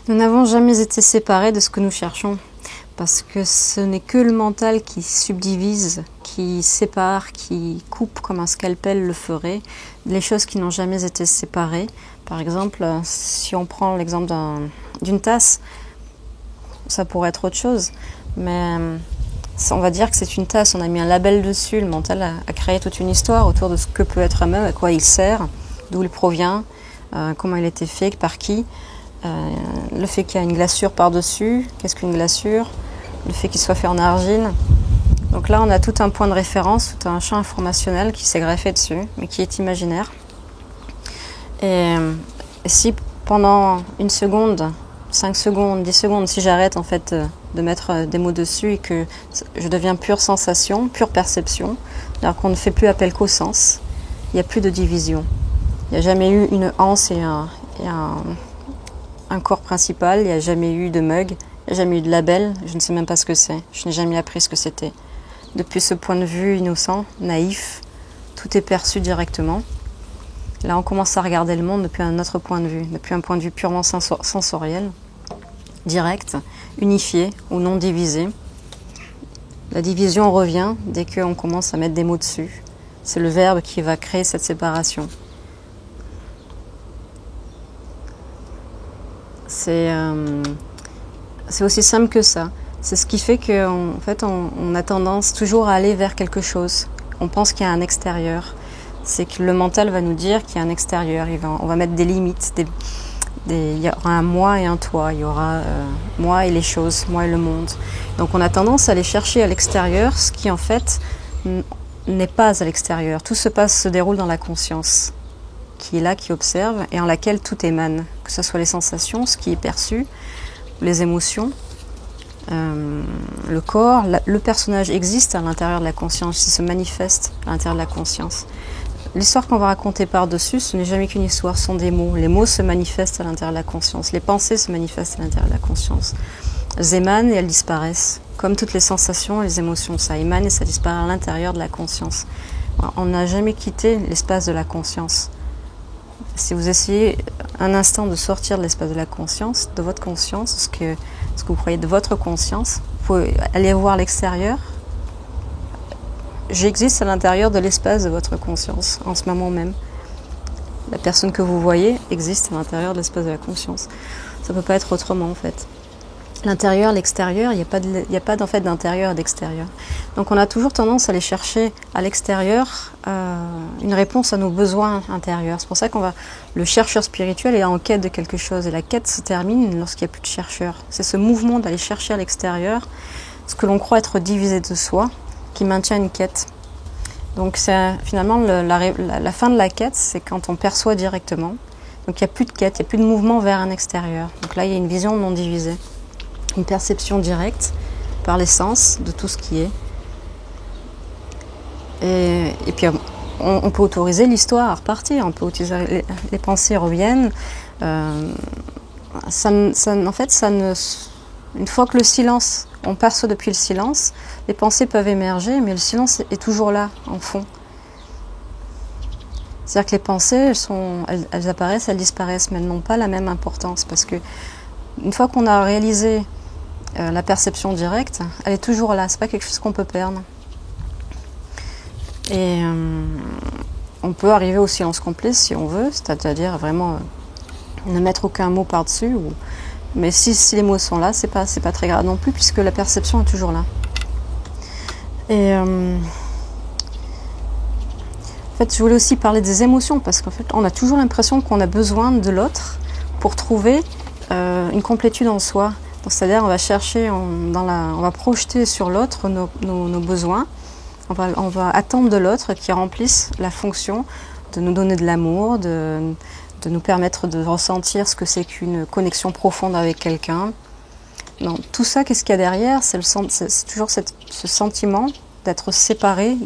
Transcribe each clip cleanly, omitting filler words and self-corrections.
Nous n'avons jamais été séparés de ce que nous cherchons, parce que ce n'est que le mental qui subdivise, qui sépare, qui coupe comme un scalpel le ferait, les choses qui n'ont jamais été séparées. Par exemple, si on prend l'exemple d'une tasse, ça pourrait être autre chose, mais on va dire que c'est une tasse, on a mis un label dessus, le mental a créé toute une histoire autour de ce que peut être un meuble, à quoi il sert, d'où il provient, comment il a été fait, par qui. Le fait qu'il y a une glaçure par-dessus, qu'est-ce qu'une glaçure, le fait qu'il soit fait en argile. Donc là, on a tout un point de référence, tout un champ informationnel qui s'est greffé dessus, mais qui est imaginaire. Et si pendant une seconde, 5 secondes, 10 secondes, si j'arrête en fait de mettre des mots dessus et que je deviens pure sensation, pure perception, alors qu'on ne fait plus appel qu'au sens, il n'y a plus de division. Il n'y a jamais eu une anse et un corps principal, il n'y a jamais eu de mug, il n'y a jamais eu de label, je ne sais même pas ce que c'est, je n'ai jamais appris ce que c'était. Depuis ce point de vue innocent, naïf, tout est perçu directement. Là, on commence à regarder le monde depuis un autre point de vue, depuis un point de vue purement sensoriel, direct, unifié ou non divisé. La division revient dès qu'on commence à mettre des mots dessus. C'est le verbe qui va créer cette séparation. C'est aussi simple que ça. C'est ce qui fait qu'en fait, on a tendance toujours à aller vers quelque chose. On pense qu'il y a un extérieur. C'est que le mental va nous dire qu'il y a un extérieur. On va mettre des limites. Il y aura un moi et un toi. Il y aura moi et les choses, moi et le monde. Donc on a tendance à aller chercher à l'extérieur ce qui en fait n'est pas à l'extérieur. Tout se déroule dans la conscience, qui est là, qui observe et en laquelle tout émane. Que ce soit les sensations, ce qui est perçu, les émotions, le corps. Le personnage existe à l'intérieur de la conscience, il se manifeste à l'intérieur de la conscience. L'histoire qu'on va raconter par-dessus, ce n'est jamais qu'une histoire, ce sont des mots. Les mots se manifestent à l'intérieur de la conscience, les pensées se manifestent à l'intérieur de la conscience. Elles émanent et elles disparaissent. Comme toutes les sensations et les émotions, ça émane et ça disparaît à l'intérieur de la conscience. On n'a jamais quitté l'espace de la conscience. Si vous essayez un instant de sortir de l'espace de la conscience, de votre conscience, ce que vous croyez de votre conscience, vous pouvez aller voir l'extérieur. J'existe à l'intérieur de l'espace de votre conscience, en ce moment même. La personne que vous voyez existe à l'intérieur de l'espace de la conscience. Ça ne peut pas être autrement, en fait. L'intérieur, l'extérieur, il n'y a pas en fait d'intérieur et d'extérieur. Donc on a toujours tendance à aller chercher à l'extérieur une réponse à nos besoins intérieurs. C'est pour ça le chercheur spirituel est en quête de quelque chose. Et la quête se termine lorsqu'il n'y a plus de chercheur. C'est ce mouvement d'aller chercher à l'extérieur ce que l'on croit être divisé de soi, qui maintient une quête. Donc c'est finalement la fin de la quête, c'est quand on perçoit directement. Donc il n'y a plus de quête, il n'y a plus de mouvement vers un extérieur. Donc là il y a une vision non divisée, une perception directe par les sens de tout ce qui est. Et puis on peut autoriser l'histoire à repartir, on peut autoriser les pensées reviennent. En fait, une fois que le silence, on perçoit depuis le silence, les pensées peuvent émerger, mais le silence est toujours là, en fond. C'est-à-dire que les pensées, elles apparaissent, elles disparaissent, mais elles n'ont pas la même importance, parce que une fois qu'on a réalisé la perception directe, elle est toujours là, c'est pas quelque chose qu'on peut perdre. Et on peut arriver au silence complet si on veut, c'est-à-dire vraiment ne mettre aucun mot par-dessus, mais si les mots sont là, c'est pas très grave non plus, puisque la perception est toujours là. Et en fait, je voulais aussi parler des émotions, parce qu'en fait, on a toujours l'impression qu'on a besoin de l'autre pour trouver une complétude en soi. C'est-à-dire, on va chercher, on va projeter sur l'autre nos besoins. On va attendre de l'autre qui remplisse la fonction de nous donner de l'amour, de nous permettre de ressentir ce que c'est qu'une connexion profonde avec quelqu'un. Non, tout ça, qu'est-ce qu'il y a derrière? C'est toujours ce sentiment d'être séparé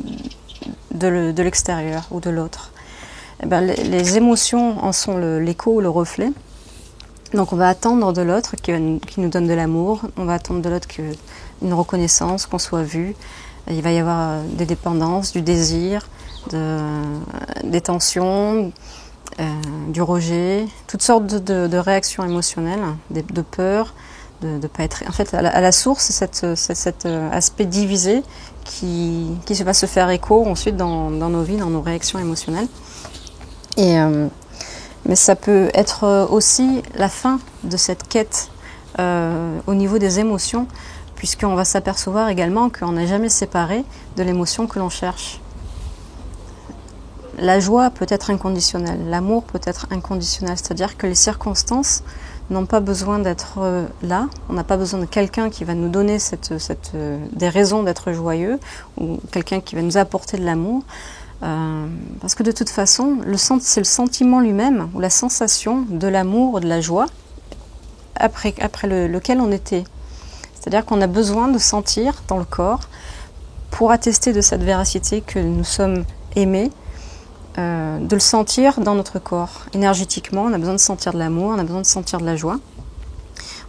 de l'extérieur ou de l'autre. Eh ben, les émotions en sont l'écho ou le reflet. Donc on va attendre de l'autre qui nous donne de l'amour, on va attendre de l'autre une reconnaissance, qu'on soit vu. Il va y avoir des dépendances, du désir, des tensions, du rejet, toutes sortes de réactions émotionnelles, de peur, de pas être... En fait, à la source, c'est cet aspect divisé qui va se faire écho ensuite dans nos vies, dans nos réactions émotionnelles. Mais ça peut être aussi la fin de cette quête au niveau des émotions, puisqu'on va s'apercevoir également qu'on n'est jamais séparé de l'émotion que l'on cherche. La joie peut être inconditionnelle, l'amour peut être inconditionnel, c'est-à-dire que les circonstances n'ont pas besoin d'être là, on n'a pas besoin de quelqu'un qui va nous donner des raisons d'être joyeux, ou quelqu'un qui va nous apporter de l'amour, parce que de toute façon, c'est le sentiment lui-même, ou la sensation de l'amour ou de la joie, après lequel on était. C'est-à-dire qu'on a besoin de sentir dans le corps, pour attester de cette véracité que nous sommes aimés, de le sentir dans notre corps. Énergétiquement, on a besoin de sentir de l'amour, on a besoin de sentir de la joie.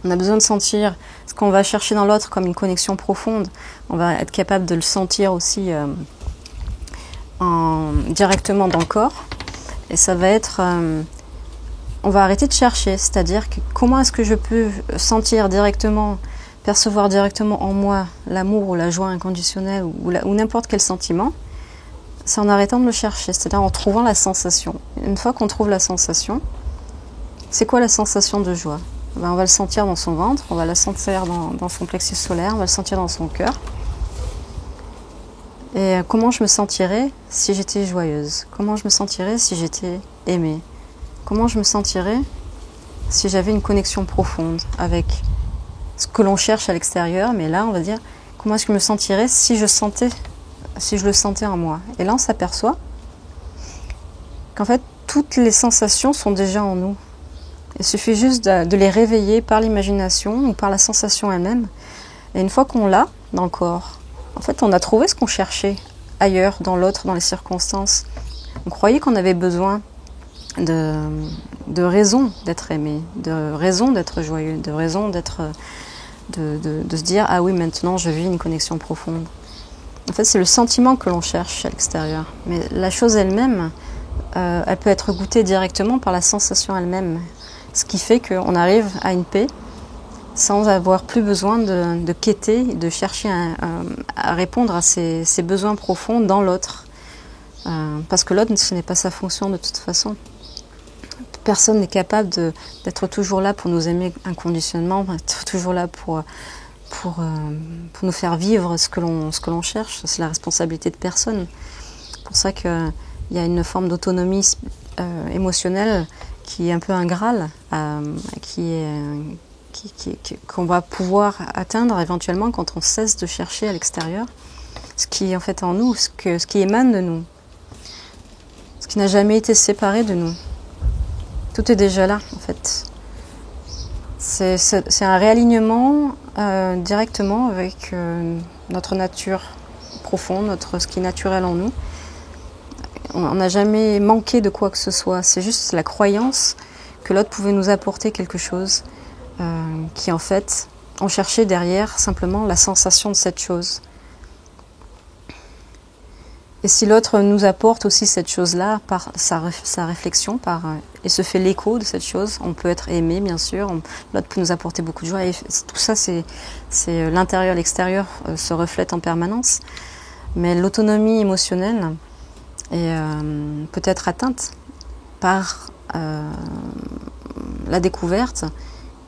On a besoin de sentir ce qu'on va chercher dans l'autre comme une connexion profonde. On va être capable de le sentir aussi directement dans le corps. Et ça va être... on va arrêter de chercher, c'est-à-dire que comment est-ce que je peux sentir directement, percevoir directement en moi l'amour ou la joie inconditionnelle ou n'importe quel sentiment. C'est en arrêtant de le chercher, c'est-à-dire en trouvant la sensation. Une fois qu'on trouve la sensation, c'est quoi la sensation de joie? On va le sentir dans son ventre, on va la sentir dans son plexus solaire, on va le sentir dans son cœur. Et comment je me sentirais si j'étais joyeuse? Comment je me sentirais si j'étais aimée? Comment je me sentirais si j'avais une connexion profonde avec ce que l'on cherche à l'extérieur? Mais là, on va dire, comment est-ce que je me sentirais si je le sentais en moi? Et là, on s'aperçoit qu'en fait, toutes les sensations sont déjà en nous. Il suffit juste de les réveiller par l'imagination ou par la sensation elle-même. Et une fois qu'on l'a dans le corps, en fait, on a trouvé ce qu'on cherchait ailleurs, dans l'autre, dans les circonstances. On croyait qu'on avait besoin de raison d'être aimé, de raison d'être joyeux, de raison de se dire « Ah oui, maintenant, je vis une connexion profonde ». En fait, c'est le sentiment que l'on cherche à l'extérieur. Mais la chose elle-même, elle peut être goûtée directement par la sensation elle-même. Ce qui fait qu'on arrive à une paix sans avoir plus besoin de quêter, de chercher à répondre à ses besoins profonds dans l'autre. Parce que l'autre, ce n'est pas sa fonction de toute façon. Personne n'est capable d'être toujours là pour nous aimer inconditionnellement, d'être toujours là pour nous faire vivre ce que l'on cherche. C'est la responsabilité de personne. C'est pour ça qu'il y a une forme d'autonomie émotionnelle qui est un peu un Graal, qu'on va pouvoir atteindre éventuellement quand on cesse de chercher à l'extérieur ce qui est en fait en nous, ce qui émane de nous, ce qui n'a jamais été séparé de nous. Tout est déjà là, en fait. C'est un réalignement directement avec notre nature profonde, ce qui est naturel en nous. On n'a jamais manqué de quoi que ce soit. C'est juste la croyance que l'autre pouvait nous apporter quelque chose qui, en fait, on cherchait derrière simplement la sensation de cette chose. Et si l'autre nous apporte aussi cette chose-là par sa réflexion, et se fait l'écho de cette chose, on peut être aimé, bien sûr, l'autre peut nous apporter beaucoup de joie. Et tout ça, c'est l'intérieur, l'extérieur se reflète en permanence. Mais l'autonomie émotionnelle peut être atteinte par la découverte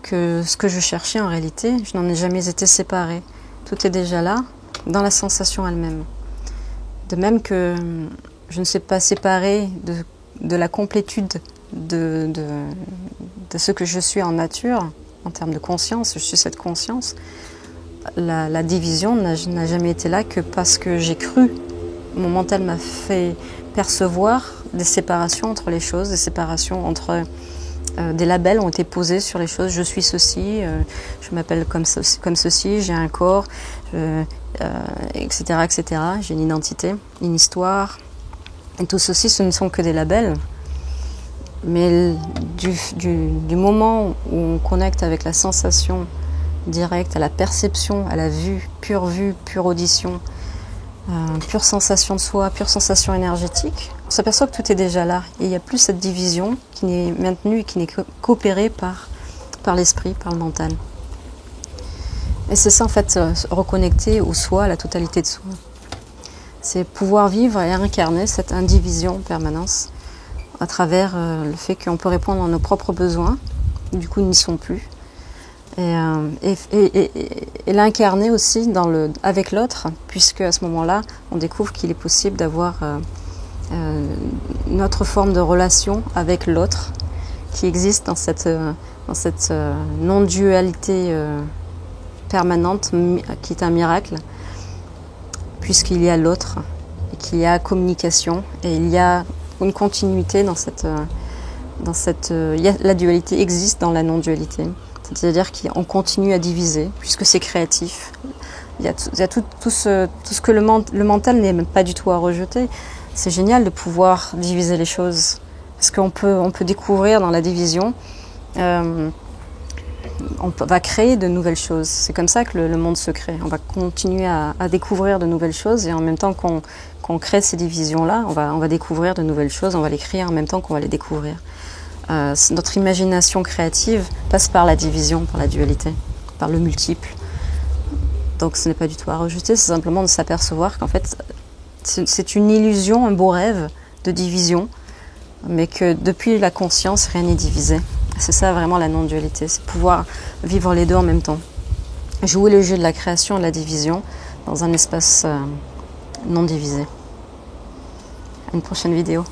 que ce que je cherchais en réalité, je n'en ai jamais été séparée. Tout est déjà là, dans la sensation elle-même. De même que je ne suis pas séparée de la complétude de ce que je suis en nature, en termes de conscience, je suis cette conscience. La division n'a jamais été là que parce que j'ai cru. Mon mental m'a fait percevoir des séparations entre les choses, des séparations entre... des labels ont été posés sur les choses. Je suis ceci, je m'appelle comme ceci, j'ai un corps, etc., etc. J'ai une identité, une histoire. Et tout ceci, ce ne sont que des labels. Mais du moment où on connecte avec la sensation directe, à la perception, à la vue, pure audition, pure sensation de soi, pure sensation énergétique, on s'aperçoit que tout est déjà là. Et il n'y a plus cette division qui n'est maintenue et qui n'est coopérée par l'esprit, par le mental. Et c'est ça en fait, se reconnecter au soi, à la totalité de soi. C'est pouvoir vivre et incarner cette indivision en permanence à travers le fait qu'on peut répondre à nos propres besoins, du coup ils n'y sont plus. Et l'incarner aussi avec l'autre, puisque à ce moment-là, on découvre qu'il est possible d'avoir une autre forme de relation avec l'autre qui existe dans cette non-dualité permanente, qui est un miracle, puisqu'il y a l'autre, et qu'il y a communication, et il y a une continuité la dualité existe dans la non-dualité. C'est-à-dire qu'on continue à diviser, puisque c'est créatif. Il y a tout ce que le mental n'est même pas du tout à rejeter. C'est génial de pouvoir diviser les choses, parce qu'on peut découvrir dans la division, on va créer de nouvelles choses. C'est comme ça que le monde se crée. On va continuer à découvrir de nouvelles choses, et en même temps qu'on crée ces divisions-là, on va découvrir de nouvelles choses, on va les créer en même temps qu'on va les découvrir. Notre imagination créative passe par la division, par la dualité, par le multiple. Donc ce n'est pas du tout à rejeter, c'est simplement de s'apercevoir qu'en fait c'est une illusion, un beau rêve de division, mais que depuis la conscience, rien n'est divisé. C'est ça vraiment la non-dualité, c'est pouvoir vivre les deux en même temps. Jouer le jeu de la création et de la division dans un espace non divisé. À une prochaine vidéo.